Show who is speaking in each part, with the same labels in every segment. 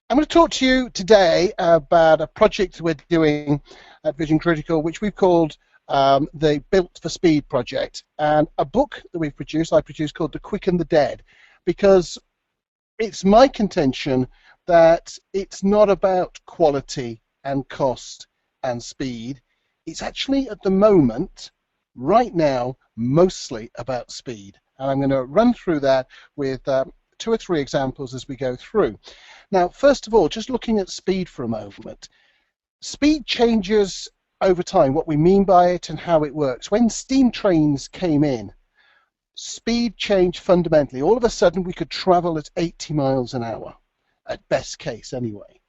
Speaker 1: I'm going to talk to you today about a project we're doing at Vision Critical, which we've called the Built for Speed project, and a book that I produced called The Quick and the Dead, because it's my contention that it's not about quality and cost and speed. It's actually at the moment, right now, mostly about speed. And I'm going to run through that with two or three examples as we go through. Now, first of all, just looking at speed for a moment. Speed changes over time, what we mean by it and how it works. When steam trains came in, speed changed fundamentally. All of a sudden, we could travel at 80 miles an hour, at best case anyway.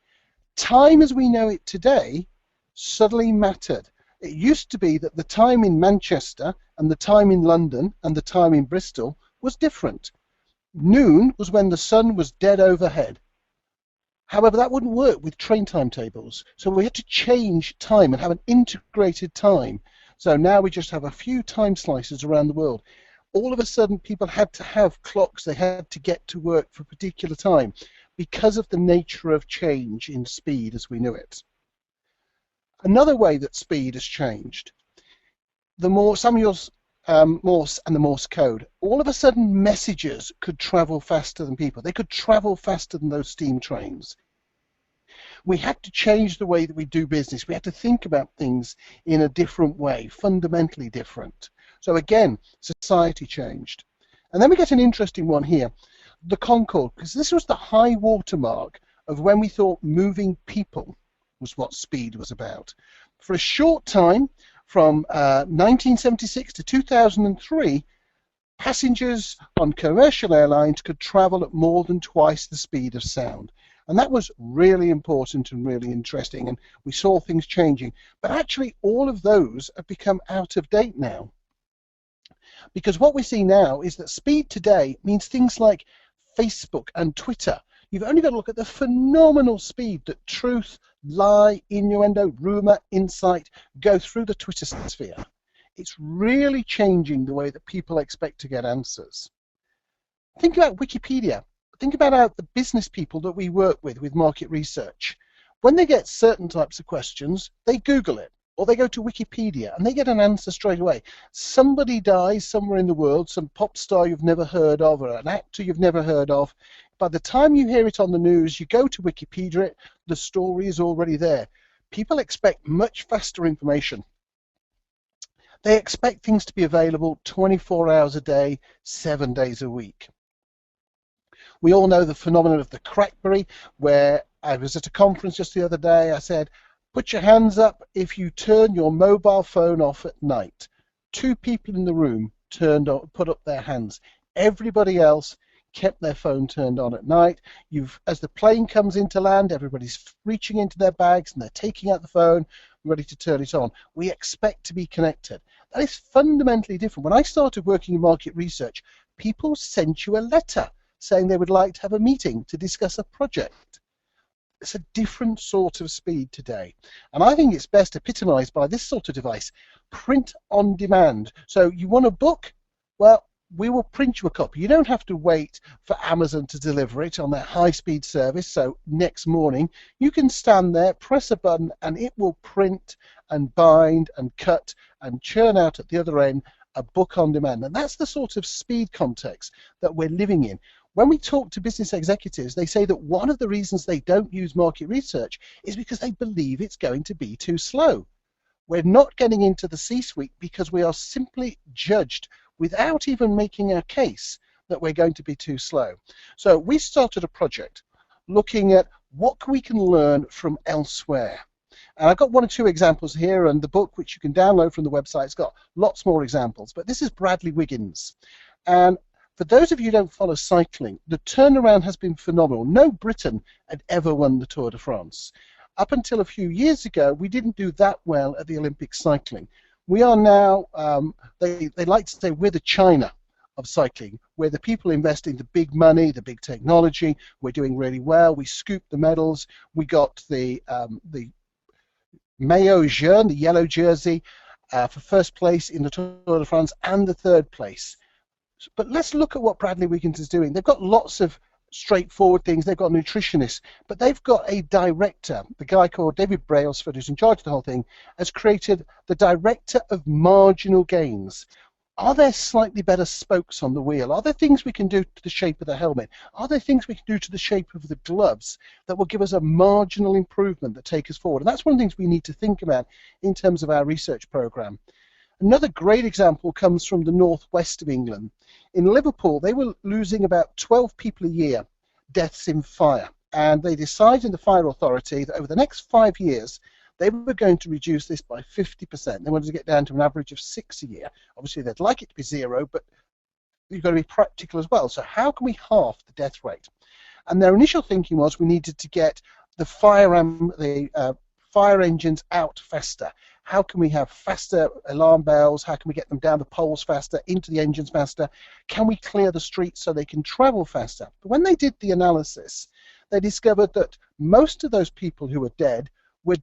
Speaker 1: Time as we know it today suddenly mattered. It used to be that the time in Manchester and the time in London and the time in Bristol was different. Noon was when the sun was dead overhead. However, that wouldn't work with train timetables. So we had to change time and have an integrated time. So now we just have a few time slices around the world. All of a sudden, people had to have clocks. They had to get to work for a particular time because of the nature of change in speed as we knew it. Another way that speed has changed, Samuel's Morse and the Morse code. All of a sudden, messages could travel faster than people. They could travel faster than those steam trains. We had to change the way that we do business. We had to think about things in a different way, fundamentally different. So again, society changed. And then we get an interesting one here, the Concorde, because this was the high watermark of when we thought moving people was what speed was about. For a short time, from 1976 to 2003, passengers on commercial airlines could travel at more than twice the speed of sound. And that was really important and really interesting, and we saw things changing. But actually, all of those have become out of date now. Because what we see now is that speed today means things like Facebook and Twitter. You've only got to look at the phenomenal speed that truth, lie, innuendo, rumor, insight go through the Twitter sphere. It's really changing the way that people expect to get answers. Think about Wikipedia. Think about the business people that we work with market research. When they get certain types of questions, they Google it, or they go to Wikipedia, and they get an answer straight away. Somebody dies somewhere in the world, some pop star you've never heard of, or an actor you've never heard of. By the time you hear it on the news, you go to Wikipedia, the story is already there. People expect much faster information. They expect things to be available 24 hours a day, 7 days a week. We all know the phenomenon of the crackberry, where I was at a conference just the other day. I said, put your hands up if you turn your mobile phone off at night. 2 people in the room put up their hands. Everybody else kept their phone turned on at night. As the plane comes into land, everybody's reaching into their bags and they're taking out the phone, ready to turn it on. We expect to be connected. That is fundamentally different. When I started working in market research, people sent you a letter saying they would like to have a meeting to discuss a project. It's a different sort of speed today. And I think it's best epitomized by this sort of device, print on demand. So you want a book? Well, we will print you a copy. You don't have to wait for Amazon to deliver it on their high-speed service. So next morning, you can stand there, press a button, and it will print and bind and cut and churn out at the other end a book on demand. And that's the sort of speed context that we're living in. When we talk to business executives, they say that one of the reasons they don't use market research is because they believe it's going to be too slow. We're not getting into the C-suite because we are simply judged without even making our case that we're going to be too slow. So we started a project looking at what we can learn from elsewhere. And I've got 1 or 2 examples here, and the book, which you can download from the website, has got lots more examples. But this is Bradley Wiggins. And for those of you who don't follow cycling, the turnaround has been phenomenal. No Briton had ever won the Tour de France. Up until a few years ago, we didn't do that well at the Olympic cycling. We are now, they like to say, we're the China of cycling, where the people investing the big money, the big technology. We're doing really well. We scooped the medals. We got the maillot jaune, the yellow jersey, for first place in the Tour de France and the 3rd place. But let's look at what Bradley Wiggins is doing. They've got lots of straightforward things. They've got nutritionists, but they've got a director. The guy called David Brailsford, who's in charge of the whole thing, has created the director of marginal gains. Are there slightly better spokes on the wheel? Are there things we can do to the shape of the helmet? Are there things we can do to the shape of the gloves that will give us a marginal improvement that take us forward? And that's one of the things we need to think about in terms of our research program. Another great example comes from the northwest of England. In Liverpool, they were losing about 12 people a year, deaths in fire. And they decided in the fire authority that over the next 5 years, they were going to reduce this by 50%. They wanted to get down to an average of 6 a year. Obviously, they'd like it to be 0, but you've got to be practical as well. So how can we halve the death rate? And their initial thinking was we needed to get the fire engines out faster. How can we have faster alarm bells? How can we get them down the poles faster, into the engines faster? Can we clear the streets so they can travel faster? But when they did the analysis, they discovered that most of those people who were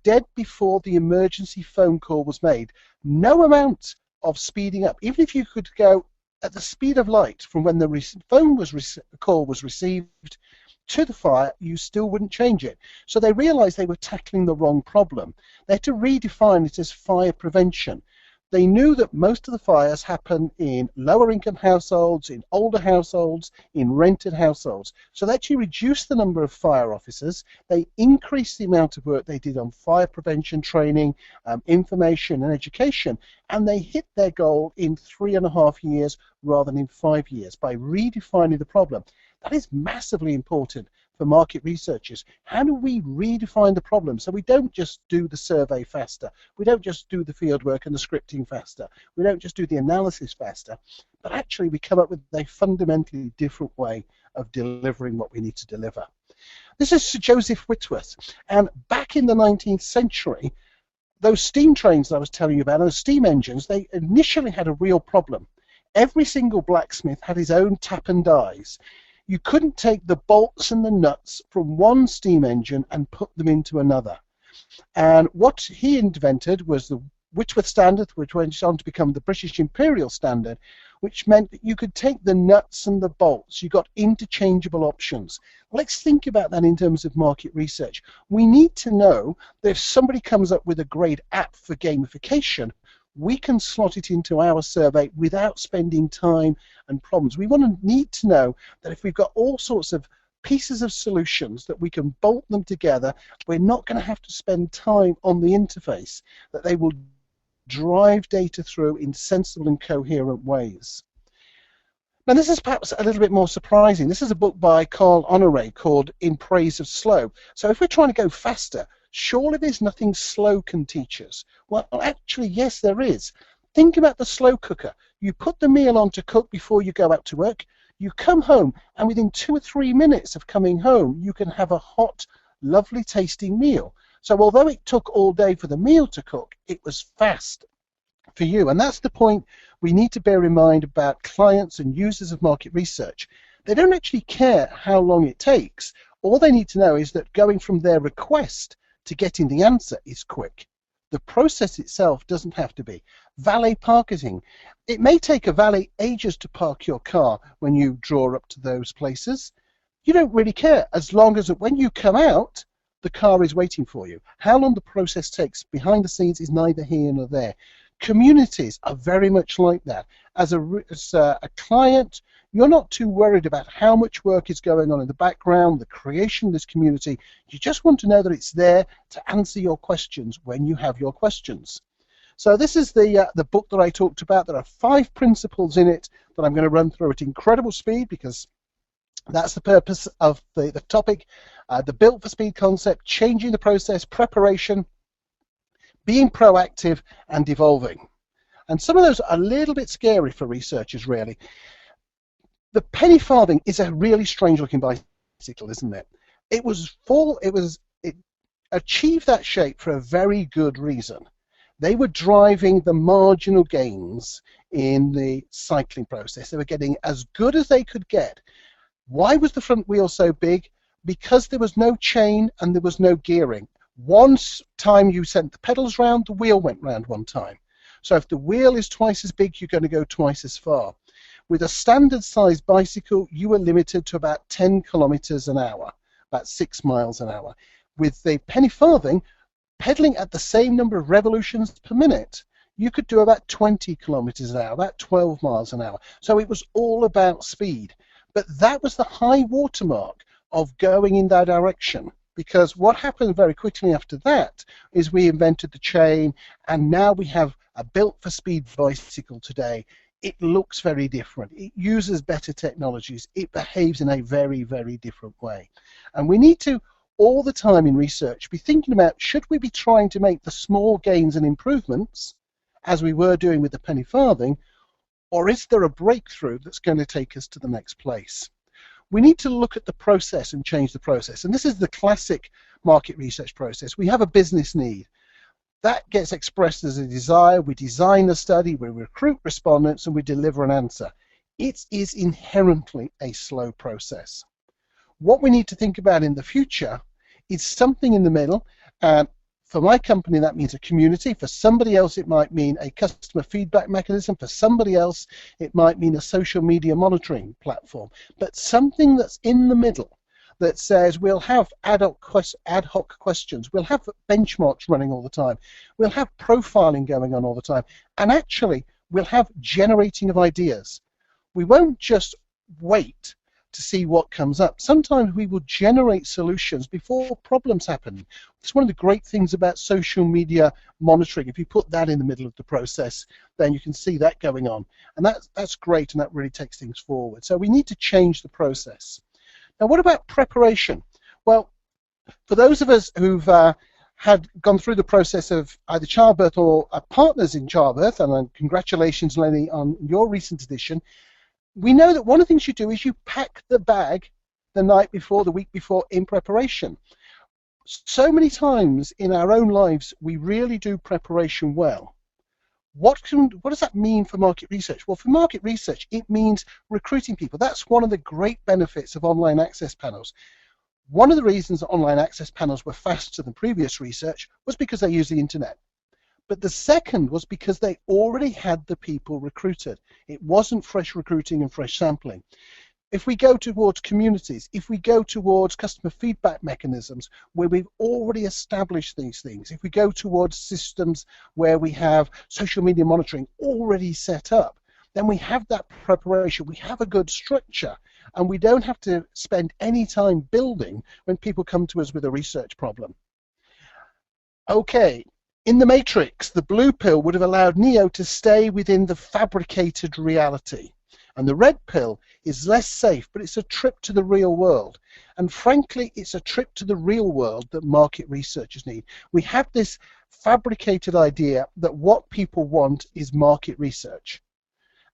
Speaker 1: dead before the emergency phone call was made. No amount of speeding up, even if you could go at the speed of light from when the call was received to the fire, you still wouldn't change it. So they realized they were tackling the wrong problem. They had to redefine it as fire prevention. They knew that most of the fires happen in lower income households, in older households, in rented households. So they actually reduced the number of fire officers. They increased the amount of work they did on fire prevention training, information and education, and they hit their goal in 3.5 years rather than in 5 years by redefining the problem. That is massively important for market researchers. How do we redefine the problem so we don't just do the survey faster, we don't just do the field work and the scripting faster, we don't just do the analysis faster, but actually we come up with a fundamentally different way of delivering what we need to deliver. This is Sir Joseph Whitworth, and back in the 19th century, those steam trains that I was telling you about, those steam engines, they initially had a real problem. Every single blacksmith had his own tap and dies. You couldn't take the bolts and the nuts from one steam engine and put them into another. And what he invented was the Whitworth standard, which went on to become the British Imperial standard, which meant that you could take the nuts and the bolts. You got interchangeable options. Let's think about that in terms of market research. We need to know that if somebody comes up with a great app for gamification, we can slot it into our survey without spending time and problems. We need to know that if we've got all sorts of pieces of solutions that we can bolt them together, we're not going to have to spend time on the interface, that they will drive data through in sensible and coherent ways. Now, this is perhaps a little bit more surprising. This is a book by Carl Honoré called In Praise of Slow. So if we're trying to go faster, surely there's nothing slow can teach us. Well, actually, yes, there is. Think about the slow cooker. You put the meal on to cook before you go out to work. You come home, and within 2 or 3 minutes of coming home, you can have a hot, lovely tasting meal. So although it took all day for the meal to cook, it was fast for you. And that's the point we need to bear in mind about clients and users of market research. They don't actually care how long it takes. All they need to know is that going from their request to getting the answer is quick. The process itself doesn't have to be. Valet parking. It may take a valet ages to park your car when you draw up to those places. You don't really care, as long as when you come out, the car is waiting for you. How long the process takes behind the scenes is neither here nor there. Communities are very much like that. As a client, you're not too worried about how much work is going on in the background, the creation of this community. You just want to know that it's there to answer your questions when you have your questions. So this is the book that I talked about. There are 5 principles in it that I'm going to run through at incredible speed because that's the purpose of the topic. The Built for Speed concept, changing the process, preparation, being proactive, and devolving. And some of those are a little bit scary for researchers, really. The Pennyfarthing is a really strange-looking bicycle, isn't it? It achieved that shape for a very good reason. They were driving the marginal gains in the cycling process. They were getting as good as they could get. Why was the front wheel so big? Because there was no chain and there was no gearing. One time you sent the pedals round, the wheel went round one time. So if the wheel is twice as big, you're going to go twice as far. With a standard sized bicycle, you were limited to about 10 kilometers an hour, about 6 miles an hour. With the Pennyfarthing, pedaling at the same number of revolutions per minute, you could do about 20 kilometers an hour, about 12 miles an hour. So it was all about speed. But that was the high watermark of going in that direction. Because what happened very quickly after that is we invented the chain, and now we have a built-for-speed bicycle today. It looks very different. It uses better technologies. It behaves in a very, very different way. And we need to, all the time in research, be thinking about, should we be trying to make the small gains and improvements, as we were doing with the Pennyfarthing, or is there a breakthrough that's going to take us to the next place? We need to look at the process and change the process. And this is the classic market research process. We have a business need. That gets expressed as a desire. We design a study, we recruit respondents, and we deliver an answer. It is inherently a slow process. What we need to think about in the future is something in the middle. And for my company, that means a community. For somebody else, it might mean a customer feedback mechanism. For somebody else, it might mean a social media monitoring platform. But something that's in the middle that says we'll have ad hoc questions, we'll have benchmarks running all the time, we'll have profiling going on all the time, and actually we'll have generating of ideas. We won't just wait to see what comes up. Sometimes we will generate solutions before problems happen. It's one of the great things about social media monitoring. If you put that in the middle of the process, then you can see that going on. And that's great, and that really takes things forward. So we need to change the process. Now, what about preparation? Well, for those of us who've had gone through the process of either childbirth or are partners in childbirth, and congratulations, Lenny, on your recent edition, we know that one of the things you do is you pack the bag the night before, the week before, in preparation. So many times in our own lives, we really do preparation well. What does that mean for market research? Well, for market research, it means recruiting people. That's one of the great benefits of online access panels. One of the reasons that online access panels were faster than previous research was because they use the internet. But the second was because they already had the people recruited. It wasn't fresh recruiting and fresh sampling. If we go towards communities, if we go towards customer feedback mechanisms where we've already established these things, if we go towards systems where we have social media monitoring already set up, then we have that preparation, we have a good structure, and we don't have to spend any time building when people come to us with a research problem. Okay. In the Matrix, the blue pill would have allowed Neo to stay within the fabricated reality. And the red pill is less safe, but it's a trip to the real world. And frankly, it's a trip to the real world that market researchers need. We have this fabricated idea that what people want is market research.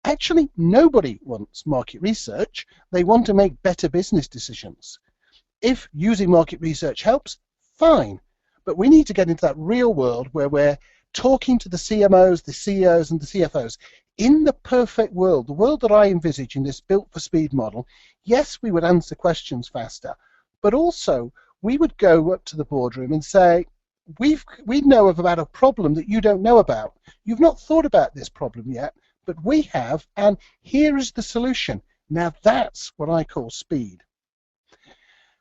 Speaker 1: Actually, nobody wants market research. They want to make better business decisions. If using market research helps, fine. But we need to get into that real world where we're talking to the CMOs, the CEOs, and the CFOs. In the perfect world, the world that I envisage in this built-for-speed model, yes, we would answer questions faster, but also we would go up to the boardroom and say, we know about a problem that you don't know about. You've not thought about this problem yet, but we have, and here is the solution. Now that's what I call speed.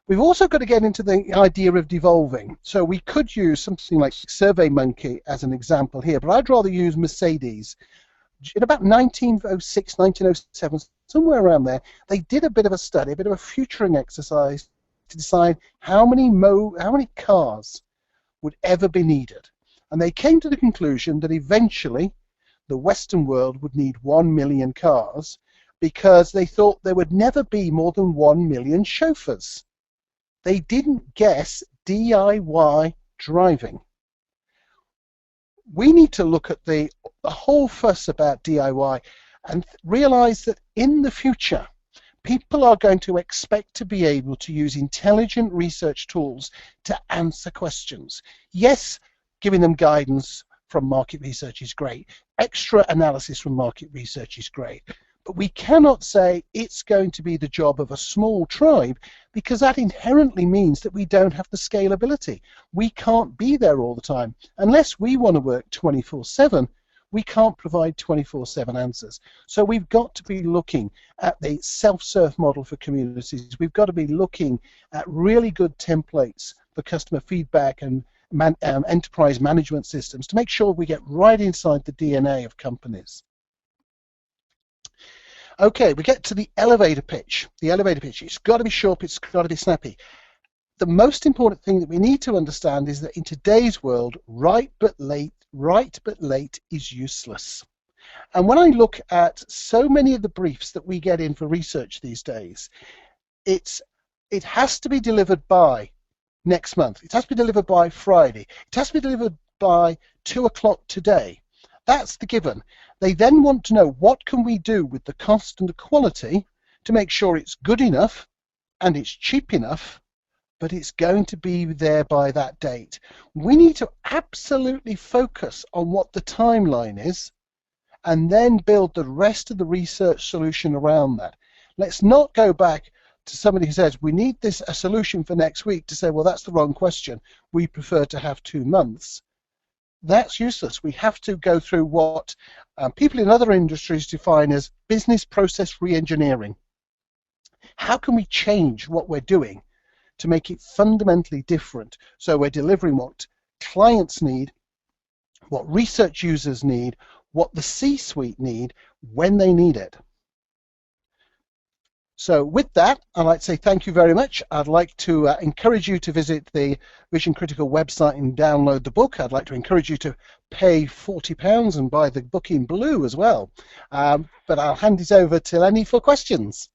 Speaker 1: We've also got to get into the idea of devolving. So we could use something like SurveyMonkey as an example here, but I'd rather use Mercedes. In about 1906, 1907, somewhere around there, they did a bit of a study, a bit of a futuring exercise to decide how many cars would ever be needed. And they came to the conclusion that eventually the Western world would need 1 million cars because they thought there would never be more than 1 million chauffeurs. They didn't guess DIY driving. We need to look at the whole fuss about DIY and realize that in the future, people are going to expect to be able to use intelligent research tools to answer questions. Yes, giving them guidance from market research is great. Extra analysis from market research is great. But we cannot say it's going to be the job of a small tribe because that inherently means that we don't have the scalability. We can't be there all the time. Unless we want to work 24/7, we can't provide 24/7 answers. So we've got to be looking at the self-serve model for communities. We've got to be looking at really good templates for customer feedback and enterprise management systems to make sure we get right inside the DNA of companies. Okay, we get to the elevator pitch. The elevator pitch, it's got to be sharp, it's got to be snappy. The most important thing that we need to understand is that in today's world, right but late is useless. And when I look at so many of the briefs that we get in for research these days, it has to be delivered by next month. It has to be delivered by Friday. It has to be delivered by 2 o'clock today. That's the given. They then want to know what can we do with the cost and the quality to make sure it's good enough and it's cheap enough, but it's going to be there by that date. We need to absolutely focus on what the timeline is and then build the rest of the research solution around that. Let's not go back to somebody who says we need a solution for next week to say, well, that's the wrong question. We prefer to have 2 months. That's useless. We have to go through what people in other industries define as business process reengineering. How can we change what we're doing to make it fundamentally different so we're delivering what clients need, what research users need, what the C-suite need when they need it? So with that, I'd like to say thank you very much. I'd like to encourage you to visit the Vision Critical website and download the book. I'd like to encourage you to pay £40 and buy the book in blue as well. But I'll hand it over to Lenny for questions.